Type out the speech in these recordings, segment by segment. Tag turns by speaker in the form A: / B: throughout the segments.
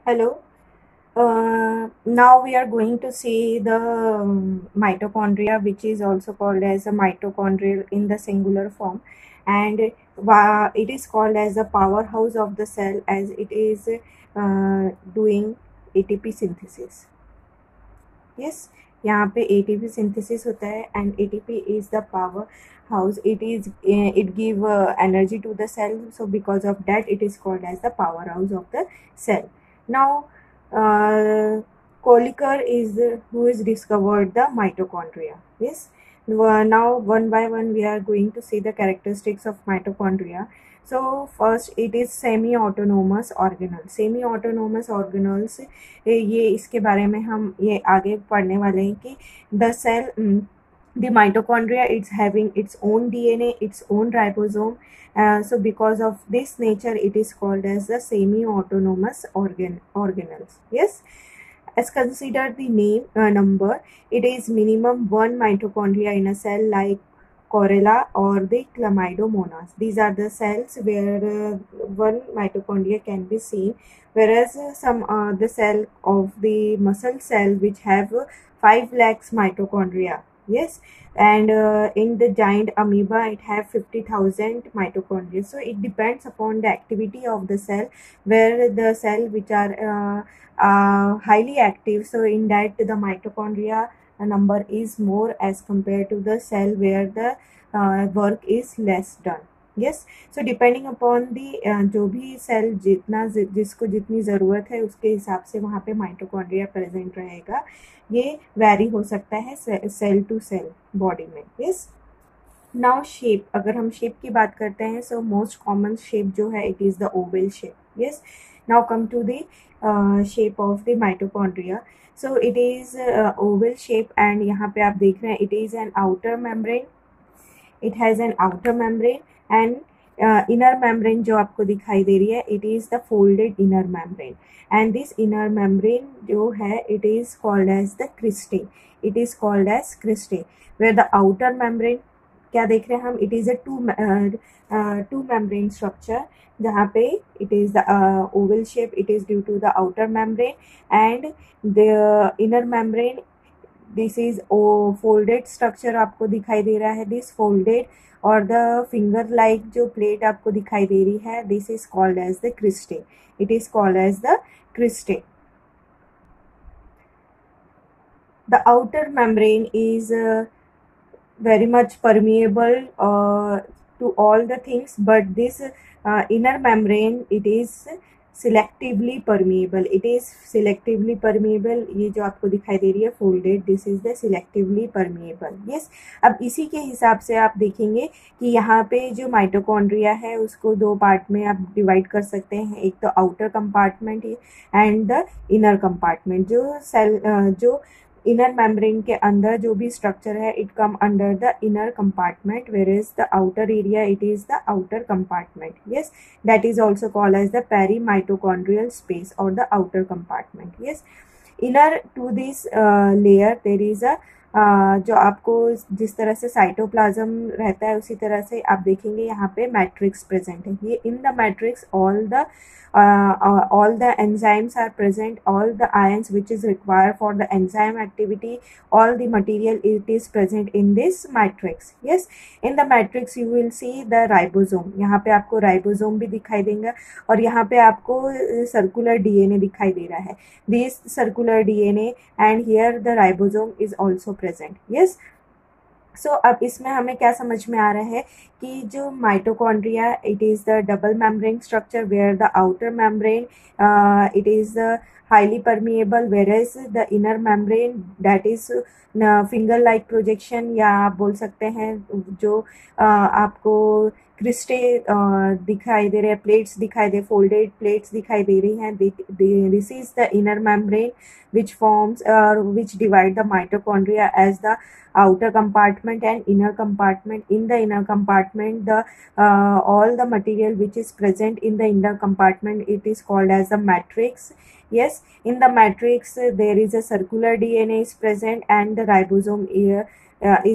A: Hello. Now we are going to see the mitochondria, which is also called as a mitochondrial in the singular form, and it is called as a powerhouse of the cell as it is doing ATP synthesis. Yes, यहाँ पे ATP synthesis होता है and ATP is the power house. It give energy to the cell, so because of that it is called as the powerhouse of the cell. Now Kolliker is who is discovered the mitochondria. Yes. Now one by one we are going to see the characteristics of mitochondria. So first it is semi-autonomous organelles. Semi-autonomous organelles ये इसके बारे में हम ये आगे पढ़ने वाले हैं कि the cell the mitochondria it's having its own DNA, its own ribosome. So because of this nature it is called as the semi-autonomous organelles. Yes, as consider the name number, it is minimum one mitochondria in a cell like Chlorella or the Chlamydomonas. These are the cells where one mitochondria can be seen, whereas some the cell of the muscle cell which have 5 lakhs mitochondria. Yes, and in the giant amoeba it have 50,000 mitochondria. So it depends upon the activity of the cell, where the cell which are highly active, so in that the mitochondria number is more as compared to the cell where the work is less done. Yes, so depending upon the जो भी cell जिसको जितनी ज़रूरत है उसके हिसाब से वहाँ पे माइटोकॉन्ड्रिया प्रेजेंट रहेगा. ये वैरी हो सकता है सेल टू सेल बॉडी में. यस, नाउ शेप, अगर हम शेप की बात करते हैं, सो मोस्ट कॉमन शेप जो है it is the oval shape. Yes, now come to the shape of the mitochondria. So it is oval shape and यहाँ पे आप देख रहे हैं it is an outer membrane. It has an outer membrane and inner membrane जो आपको दिखाई दे रही है it is the folded inner membrane. And this inner membrane जो है it is called as the cristae. It is called as cristae, where the outer membrane क्या देख रहे हैं हम, it is a two membrane structure जहाँ पे it is the oval shape. It is due to the outer membrane and the inner membrane. This is folded structure आपको दिखाई दे रहा है. दिस फोल्डेड और द फिंगर लाइक जो plate आपको दिखाई दे रही है this is called as the cristae. It is called as the cristae. The outer membrane is very much permeable to all the things, but this inner membrane it is selectively permeable. It is selectively permeable. ये जो आपको दिखाई दे रही है folded, this is the selectively permeable. Yes, अब इसी के हिसाब से आप देखेंगे कि यहाँ पे जो माइटोकॉन्ड्रिया है उसको दो पार्ट में आप डिवाइड कर सकते हैं. एक तो outer compartment and the inner compartment. जो सेल जो इनर मेम्ब्रेन के अंदर जो भी स्ट्रक्चर है it come under the inner compartment, where is the outer area it is the outer compartment. Yes, that is also called as the perimitochondrial space और the outer compartment. Yes, inner to this layer there is a जो आपको जिस तरह से cytoplasm रहता है उसी तरह से आप देखेंगे यहाँ पे मैट्रिक्स प्रेजेंट है. ये in the matrix all the enzymes are present, all the ions which is required for the enzyme activity, all the material it is present in this matrix. Yes, in the matrix you will see the ribosome. यहाँ पे आपको ribosome भी दिखाई देगा और यहाँ पे आपको सर्कुलर डीएनए दिखाई दे रहा है. This circular DNA and here the ribosome is also present. Yes, so अब इसमें हमें क्या समझ में आ रहा है कि जो mitochondria it is the double membrane structure where the outer membrane it is highly permeable, whereas the inner membrane that is finger like projection, या आप बोल सकते हैं जो आपको क्रिस्टे दिखाई दे रहे हैं, प्लेट्स दिखाई दे, फोल्डेड प्लेट्स दिखाई दे रही हैं. This is the inner membrane which forms which divide the mitochondria as the outer compartment and inner compartment. In the inner compartment the all the material which is present in the inner compartment it is called as the matrix. Yes, in the matrix there is a circular DNA is present and the ribosome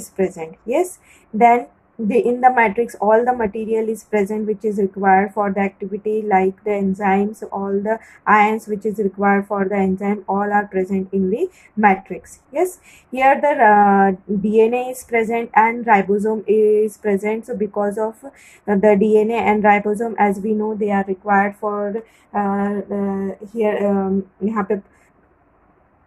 A: is present. Yes, then in the matrix all the material is present which is required for the activity, like the enzymes, all the ions which is required for the enzyme, all are present in the matrix. Yes, here the DNA is present and ribosome is present. So because of the DNA and ribosome, as we know, they are required for here यहाँ पे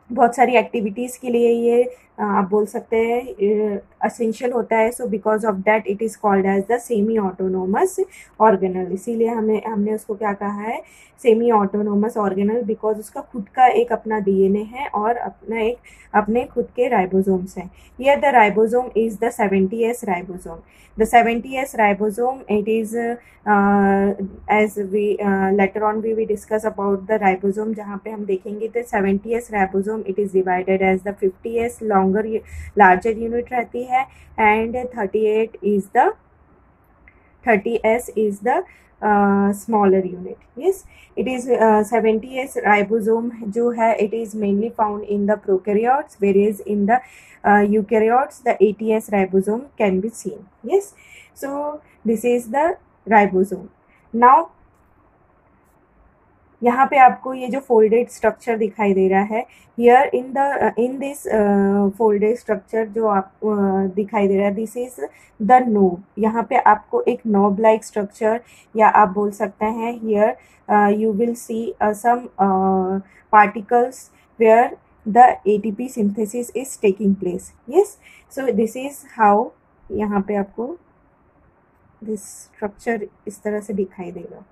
A: बहुत सारी activities के लिए ये आप बोल सकते हैं असेंशियल होता है. So because of that it is called as the semi autonomous organelle. इसीलिए हमने उसको क्या कहा है, सेमी ऑटोनोमस ऑर्गेनल, बिकॉज उसका खुद का एक अपना डीएनए है और अपने खुद के राइबोसोम्स हैं. Here the ribosome is the 70S ribosome. The 70S ribosome, it is as we later on we will discuss about the ribosome, जहाँ पे हम देखेंगे तो 70S ribosome it is divided as the 50S larger unit रहती है and 30S is the smaller unit. Yes, it is 70S ribosome जो है it is mainly found in the prokaryotes, whereas in the eukaryotes the 80S ribosome can be seen. Yes, so this is the ribosome. Now यहाँ पे आपको ये जो folded structure दिखाई दे रहा है, here in this folded structure जो आप दिखाई दे रहा है, दिस इज द नोब. यहाँ पे आपको एक नोब लाइक स्ट्रक्चर, या आप बोल सकते हैं here you will see some particles where the ATP synthesis is taking place. Yes, so this is how यहाँ पे आपको दिस स्ट्रक्चर इस तरह से दिखाई देगा.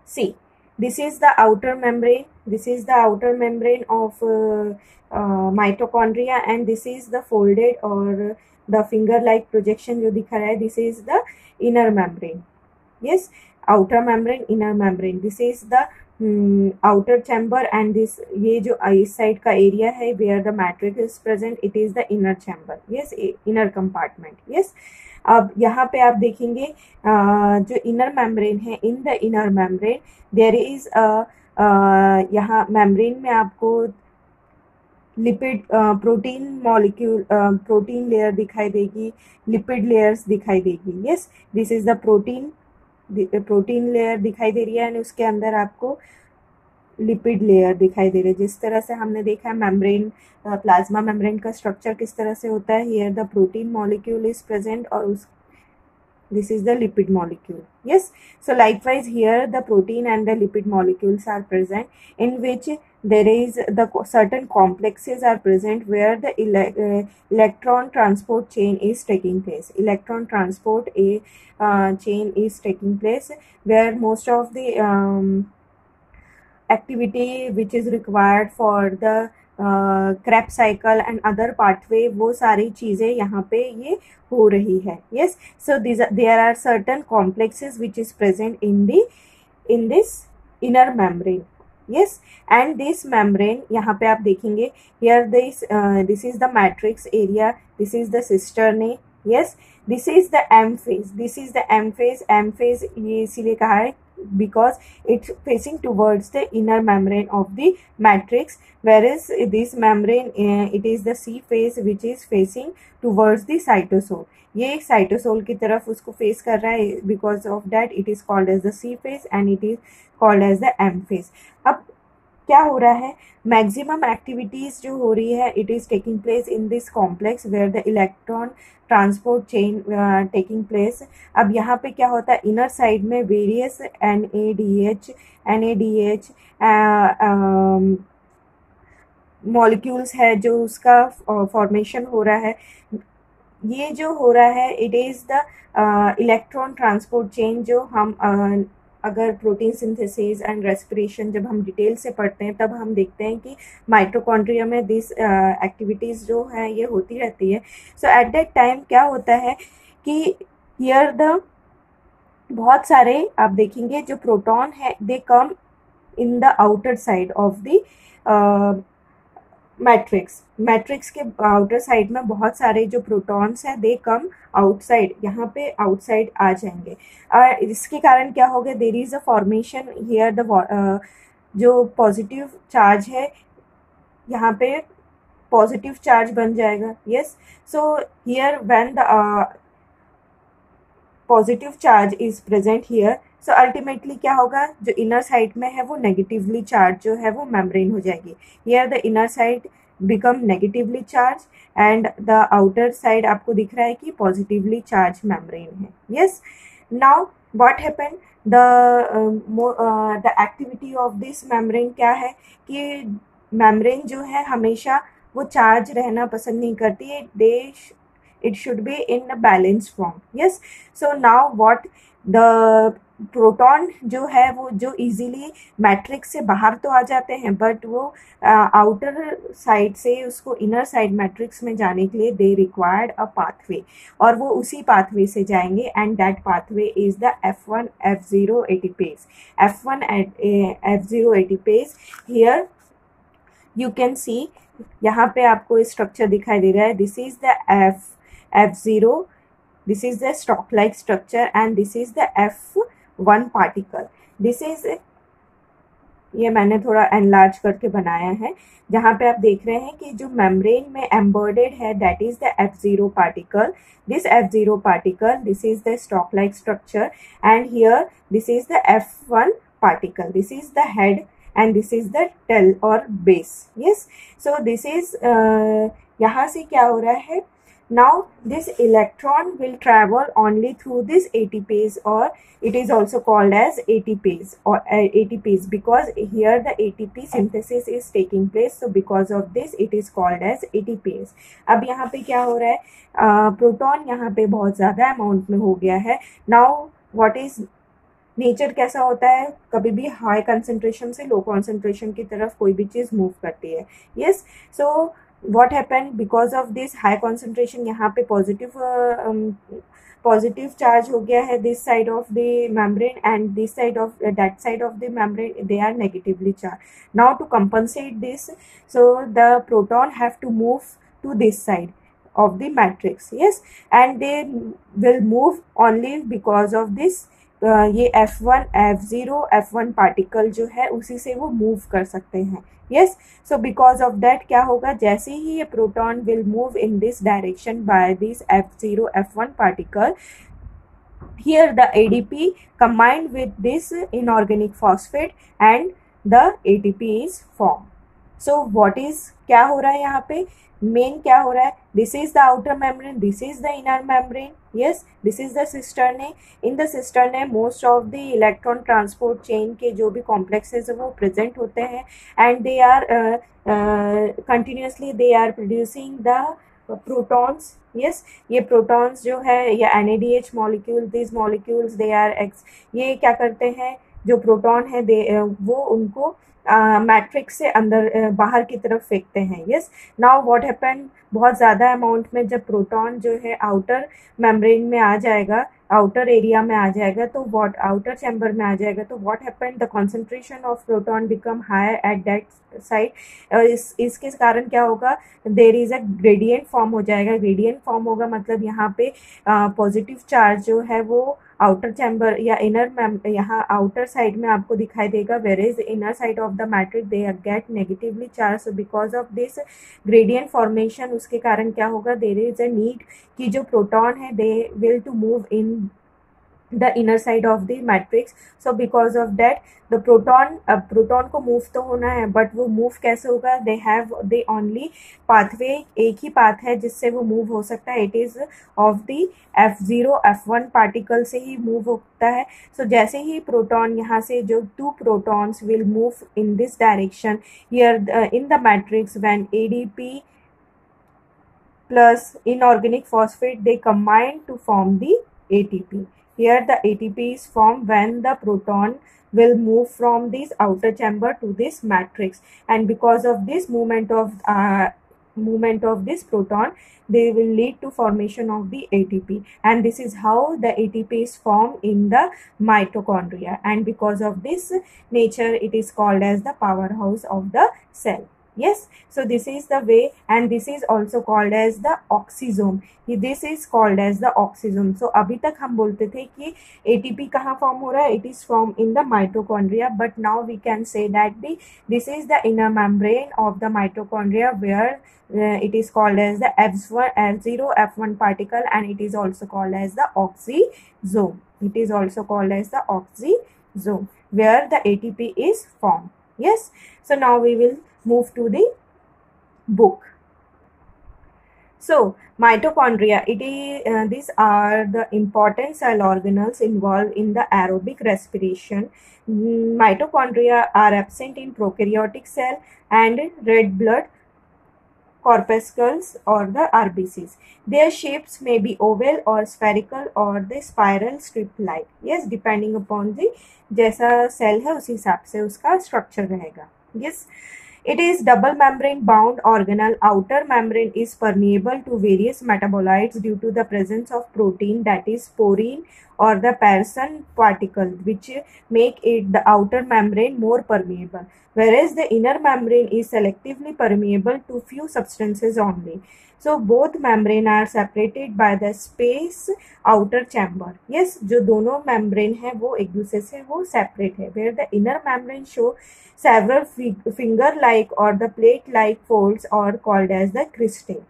A: सी, this is the outer membrane. This is the outer membrane of mitochondria, and this is the folded or the finger like projection जो दिखा रहा है, this is the inner membrane. Yes, outer membrane, inner membrane. This is the outer chamber, and this ये जो इस side का area है where the matrix is present, it is the inner chamber. Yes, inner compartment. Yes, अब यहाँ पे आप देखेंगे जो इनर मेम्ब्रेन है, in the inner membrane there is यहाँ मेम्ब्रेन में आपको lipid protein molecule protein layer दिखाई देगी, लिपिड लेयर्स दिखाई देगी. Yes, this is the protein layer दिखाई दे रही है, एंड उसके अंदर आपको लिपिड लेयर दिखाई दे रही है. जिस तरह से हमने देखा है मेम्ब्रेन, प्लाज्मा मेम्ब्रेन का स्ट्रक्चर किस तरह से होता है, here the protein molecule is present और this is the lipid molecule. Yes, so likewise here the protein and the lipid molecules are present, in which there is the certain complexes are present where the electron transport chain is taking place. Electron transport chain is taking place, where most of the activity which is required for the Krebs cycle and other pathway, वो सारी चीज़ें यहाँ पे ये हो रही है. Yes, so there are certain complexes which is present in this inner membrane. Yes, and this membrane यहाँ पे आप देखेंगे here this is the matrix area, this is the cisternae. Yes, this is the M phase. This is the M phase. M phase ये इसीलिए कहा है because it's facing towards the inner membrane of the matrix, whereas this membrane it is the C phase which is facing towards the cytosol. ये cytosol की तरफ उसको face कर रहा है, because of that it is called as the C phase and it is called as the M phase. अब क्या हो रहा है, मैक्सिमम एक्टिविटीज जो हो रही है it is taking place in this complex where the electron transport chain taking place. अब यहाँ पे क्या होता है, इनर साइड में वेरियस NADH मॉलिक्यूल्स है जो उसका फॉर्मेशन हो रहा है. ये जो हो रहा है it is the electron transport chain, जो हम अगर प्रोटीन सिंथेसिस एंड रेस्पिरेशन जब हम डिटेल से पढ़ते हैं तब हम देखते हैं कि माइटोकॉन्ड्रिया में दिस एक्टिविटीज़ जो है ये होती रहती है. सो एट दैट टाइम क्या होता है कि हियर द बहुत सारे आप देखेंगे जो प्रोटॉन है they come in the outer side of the matrix के आउटर साइड में बहुत सारे जो प्रोटॉन्स हैं दे कम आउटसाइड, यहाँ पे आउटसाइड आ जाएंगे. इसके कारण क्या होगा, there is a formation here the जो पॉजिटिव चार्ज है यहाँ पे पॉजिटिव चार्ज बन जाएगा. Yes, so here when the positive charge is present here, so ultimately क्या होगा, जो इनर साइड में है वो नेगेटिवली चार्ज जो है वो मेम्ब्रेन हो जाएगी. Here the inner side become negatively charge and the outer side आपको दिख रहा है कि पॉजिटिवली चार्ज मेम्ब्रेन है. Yes, now what happen, the activity of this membrane क्या है कि मेम्ब्रेन जो है हमेशा वो चार्ज रहना पसंद नहीं करती है. It should be in a balanced form. Yes, so now what, the proton जो है वो जो इजीली मैट्रिक्स से बाहर तो आ जाते हैं, बट वो आउटर साइड से उसको इनर साइड मैट्रिक्स में जाने के लिए दे रिक्वायर्ड अ पाथवे, और वो उसी पाथवे से जाएंगे and that pathway is the F1 F0 ATPase. F1 F0 ATPase, here you can see, यहाँ पे आपको स्ट्रक्चर दिखाई दे रहा है. This is the F0, this is the stalk like structure and this is the F1 particle. This is, ये मैंने थोड़ा एनलार्ज करके बनाया है, जहाँ पे आप देख रहे हैं कि जो मेम्ब्रेन में एम्बेडेड है that is the F0 particle. This F0 particle, this is the stalk like structure and here this is the F1 particle. This is the head and this is the tail or base. Yes, so this is यहाँ से क्या हो रहा है, now this electron will travel only through this ATPase, or it is also called as ATPase or ATPase because here the ATP synthesis is taking place, so because of this it is called as ATPase. अब यहाँ पे क्या हो रहा है, proton यहाँ पे बहुत ज़्यादा अमाउंट में हो गया है. now what is नेचर कैसा होता है, कभी भी हाई कंसंट्रेशन से लो कंसंट्रेशन की तरफ कोई भी चीज़ मूव करती है. Yes, so what happened because of this high concentration, यहाँ पे पॉजिटिव चार्ज हो गया है this side of the membrane and this side of that side of the membrane they are negatively charged. Now to compensate this, so the proton have to move to this side of the matrix. Yes, and they will move only because of this. ये F1 F0 F1 particle जो है उसी से वो move कर सकते हैं. Yes, so because of that क्या होगा, जैसे ही ये proton will move in this direction by this F0 F1 particle, here the ADP combined with this inorganic phosphate and the ATP is formed. So what is, क्या हो रहा है यहाँ पे, मेन क्या हो रहा है, this is the outer membrane, this is the inner membrane. Yes, this is the cisternae. In the cisternae most of the electron transport chain के जो भी कॉम्प्लेक्सेस है वो प्रेजेंट होते हैं and they are continuously they are producing the protons. Yes, ये protons जो है या NADH molecule, this molecules they are ये क्या करते हैं, जो प्रोटॉन है दे वो उनको मैट्रिक्स से अंदर बाहर की तरफ फेंकते हैं. यस, नाउ व्हाट हैपन, बहुत ज़्यादा अमाउंट में जब प्रोटॉन जो है आउटर मेम्ब्रेन में आ जाएगा, आउटर एरिया में आ जाएगा, तो व्हाट आउटर चैम्बर में आ जाएगा, तो what happen, the concentration of proton become higher at that side. इसके कारण क्या होगा, there is a gradient form हो जाएगा. ग्रेडियंट फॉर्म होगा मतलब यहाँ पे पॉजिटिव चार्ज जो है वो आउटर चैम्बर या इनर यहाँ आउटर साइड में आपको दिखाई देगा, where is inner side of the matrix they get negatively charged. So because of this gradient formation, उसके कारण क्या होगा, देर इज अ नीड कि जो प्रोटॉन है they will to move in the inner side of the matrix. So because of that the proton को move तो होना है, बट वो मूव कैसे होगा, they only pathway, एक ही पाथ है जिससे वो मूव हो सकता है, it is of the F0 F1 particle से ही मूव होता है. सो जैसे ही प्रोटॉन यहाँ से जो 2 protons will move in this direction here in the matrix, when ADP plus inorganic phosphate they combine to form the ATP. Here the ATP is formed when the proton will move from this outer chamber to this matrix, and because of this movement of this proton, they will lead to formation of the ATP, and this is how the ATP is formed in the mitochondria, and because of this nature it is called as the powerhouse of the cell. Yes, so this is the way, and this is also called as the oxysome. This is called as the oxysome. So अभी तक हम बोलते थे कि ATP कहाँ form हो रहा है, it is formed in the mitochondria, but now we can say that this is the inner membrane of the mitochondria where it is called as the F0 F1 particle, and it is also called as the oxysome. It is also called as the oxysome where the ATP is formed. Yes, so now we will move to the book. So mitochondria, these are the important cell organelles involved in the aerobic respiration. Mitochondria are absent in prokaryotic cell and red blood corpuscles or the RBCs. Their shapes may be oval or spherical or the spiral strip like. Yes, depending upon the जैसा cell है उसी हिसाब से उसका structure रहेगा. Yes, it is double membrane bound organelle. Outer membrane is permeable to various metabolites due to the presence of protein, that is porine or the Pearson particle, which make it the outer membrane more permeable, whereas the inner membrane is selectively permeable to few substances only. So both membrane are separated by the space outer chamber. Yes, जो दोनों membrane है वो एक दूसरे से वो separate है. Where the inner membrane show several finger-like or the plate-like folds are called as the cristae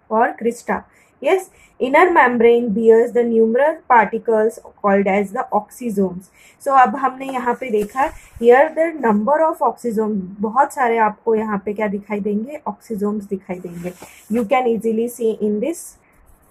A: or crista. Yes, inner membrane bears the numerous particles called as the oxysomes. So अब हमने यहाँ पे देखा here the number of oxysomes, बहुत सारे आपको यहाँ पे क्या दिखाई देंगे, oxysomes दिखाई देंगे. You can easily see in this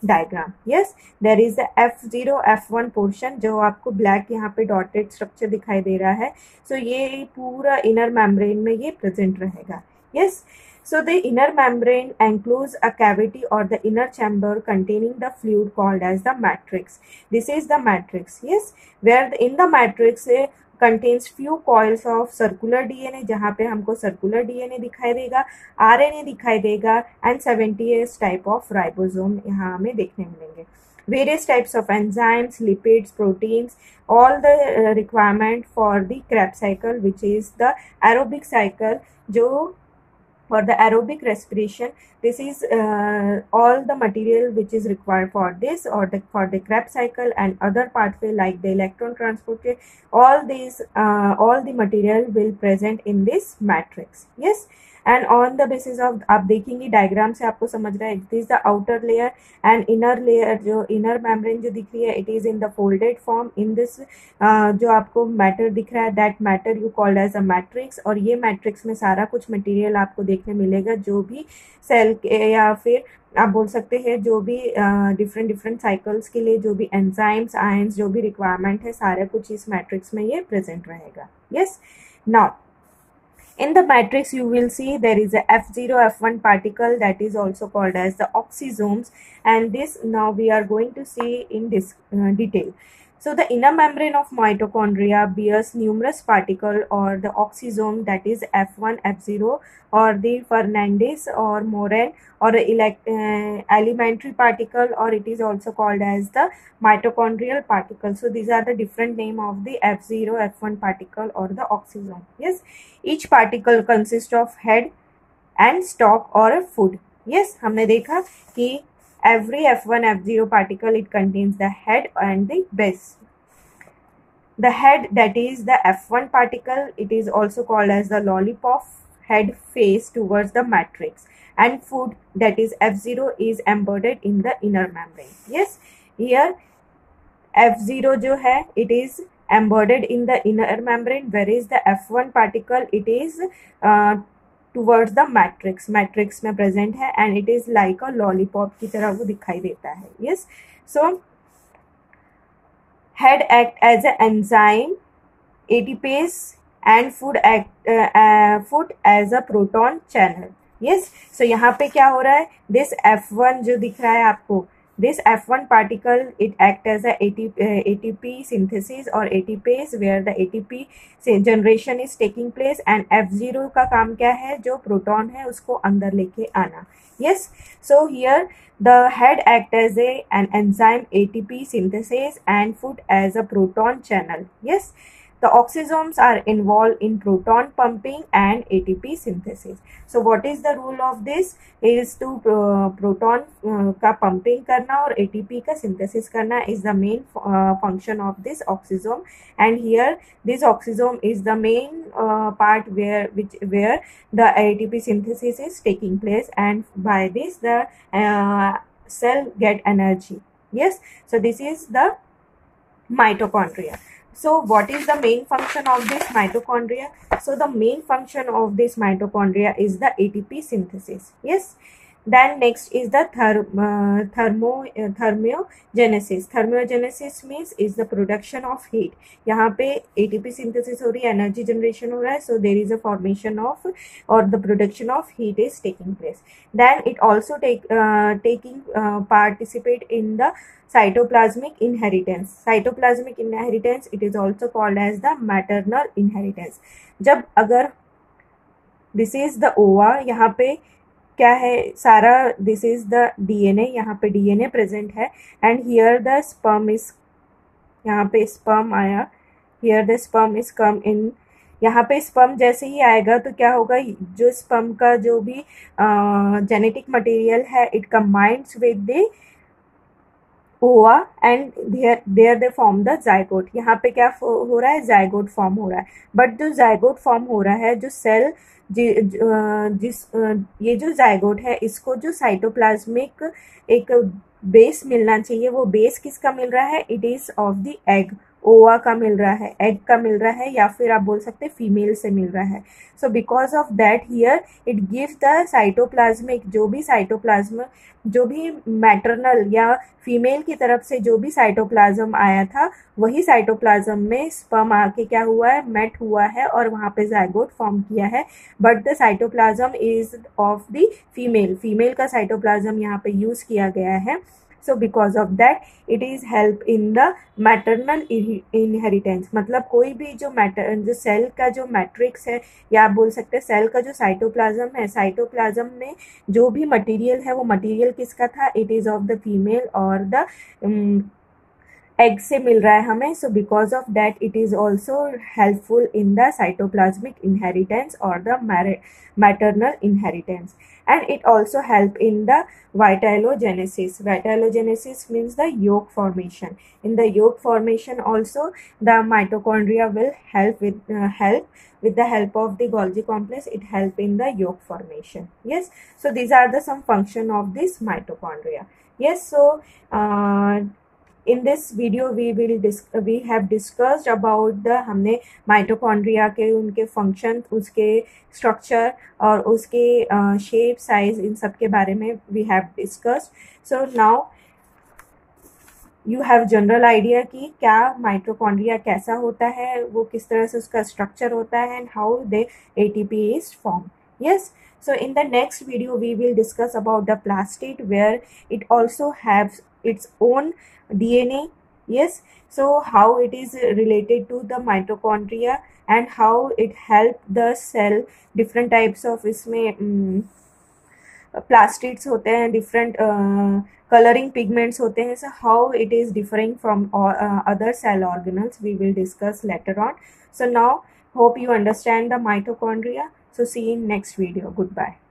A: diagram. Yes, there is the F0 F1 portion जो आपको black यहाँ पे dotted structure दिखाई दे रहा है. So ये पूरा inner membrane में ये present रहेगा. Yes, so the inner membrane encloses a cavity or the inner chamber containing the fluid called as the matrix. This is the matrix. Yes, where in the matrix contains few coils of circular DNA, जहाँ पे हमको circular DNA दिखाई देगा, RNA दिखाई देगा, and 70s type of ribosome यहाँ हमें देखने मिलेंगे. Various types of enzymes, lipids, proteins, all the requirement for the Krebs cycle, which is the aerobic cycle, जो for the aerobic respiration, this is all the material which is required for this or for the Krebs cycle and other pathway like the electron transport. All the material will present in this matrix. Yes, and on the basis of आप देखेंगे diagram से आपको समझ रहा है, it is the outer layer and inner layer, जो inner membrane जो दिख रही है, it is in the folded form. In this जो आपको matter दिख रहा है, that matter you called as a matrix, और ये matrix में सारा कुछ material आपको देखने मिलेगा जो भी सेल या फिर आप बोल सकते हैं जो भी डिफरेंट साइकिल्स के लिए जो भी एंजाइम्स आयंस जो भी रिक्वायरमेंट है सारा कुछ इस मैट्रिक्स में ये प्रेजेंट रहेगा. Yes, now in the matrix you will see there is a F0 F1 particle that is also called as the oxysomes, and this now we are going to see in this detail. So the inner membrane of mitochondria bears numerous particles or the oxysome, that is F1, F0 or the Fernandez or Moran or elementary particle, or it is also called as the mitochondrial particle. So these are the different name of the F0, F1 particle or the oxysome. Yes, each particle consists of head and stalk or a foot. Yes, हमने देखा कि every F1, F0 particle it contains the head and the base. The head, that is the F1 particle, it is also called as the lollipop head face towards the matrix, and foot, that is F0, is embedded in the inner membrane. Yes, here F0 जो है it is embedded in the inner membrane, whereas the F1 particle it is towards the matrix में present है, and it is like a lollipop की तरह वो दिखाई देता है. Yes, so head act as an enzyme, ATPase, and foot as a proton channel. Yes, so यहाँ पे क्या हो रहा है, this F1 जो दिख रहा है आपको, this F1 particle it act as a ATP synthesis or ATPase, where the ATP generation is taking place, and F0 का काम क्या है, जो प्रोटॉन है उसको अंदर लेके आना. Yes, so here the head act as an enzyme, ATP synthesis, and foot as a proton channel. Yes, The oxysomes are involved in proton pumping and ATP synthesis. So what is the role of this? Is to proton का pumping करना और ATP का synthesis करना is the main function of this oxysome. And here this oxysome is the main part where the ATP synthesis is taking place, and by this the cell get energy. Yes, so this is the mitochondria. So what is the main function of this mitochondria? So the main function of this mitochondria is the ATP synthesis. Yes. Then next is the thermogenesis. Thermogenesis means is the production of heat. यहाँ पे ATP synthesis हो रही है, energy generation हो रहा है, so there is a formation of or the production of heat is taking place. Then it also participate in the cytoplasmic inheritance. Cytoplasmic inheritance, it is also called as the maternal inheritance. जब अगर this is the ova, यहाँ पे क्या है सारा, this is the DNA, यहाँ पे DNA present है, and here the sperm is, यहाँ पे स्पर्म आया, here the sperm is come in, यहाँ पे स्पर्म जैसे ही आएगा तो क्या होगा, जो स्पर्म का जो भी जेनेटिक मटेरियल है it combines with the ova and there they form the zygote. यहाँ पे क्या हो रहा है, जाइगोट फॉर्म हो रहा है. बट जो जाइगोट फॉर्म हो रहा है, जो सेल ये जो जाइगोट है इसको जो साइटोप्लाज्मिक एक बेस मिलना चाहिए, वो बेस किसका मिल रहा है, it is of the egg, ओवा का मिल रहा है, एग का मिल रहा है, या फिर आप बोल सकते हैं फीमेल से मिल रहा है. So because of that here it gives the cytoplasmic, जो भी साइटोप्लाज्म, जो भी मैटरनल या फीमेल की तरफ से जो भी साइटोप्लाज्म आया था वही साइटोप्लाज्म में स्पर्म आके क्या हुआ है, मेट हुआ है और वहाँ पे जाइगोट फॉर्म किया है. But the cytoplasm is of the female, female का साइटोप्लाज्म यहाँ पे यूज किया गया है. So because of that it is help in the maternal inheritance. मतलब कोई भी जो सेल का जो मैट्रिक्स है, या आप बोल सकते हैं सेल का जो साइटोप्लाज्म है, साइटोप्लाज्म में जो भी मटेरियल है वो मटेरियल किसका था, it is of the female और द एग से मिल रहा है हमें. So because of that it is also helpful in the cytoplasmic inheritance और the maternal inheritance. And it also help in the vitellogenesis. Vitellogenesis means the yolk formation. In the yolk formation also the mitochondria will help with the help of the Golgi complex. It help in the yolk formation. Yes, so these are the some function of this mitochondria. Yes, so in this video we have discussed about the, हमने mitochondria के उनके function, उसके structure और उसके shape, size, इन सब के बारे में we have discussed. So now you have general idea कि क्या माइटोकॉन्ड्रिया कैसा होता है, वो किस तरह से उसका स्ट्रक्चर होता है, and how the ATP is formed. Yes, so in the next video we will discuss about the plastid, where it also has its own DNA. Yes, so how it is related to the mitochondria and how it help the cell, different types of इसमें plastids होते हैं, different coloring pigments होते हैं. So how it is differing from other cell organelles we will discuss later on. So now hope you understand the mitochondria. So see you in next video. Goodbye.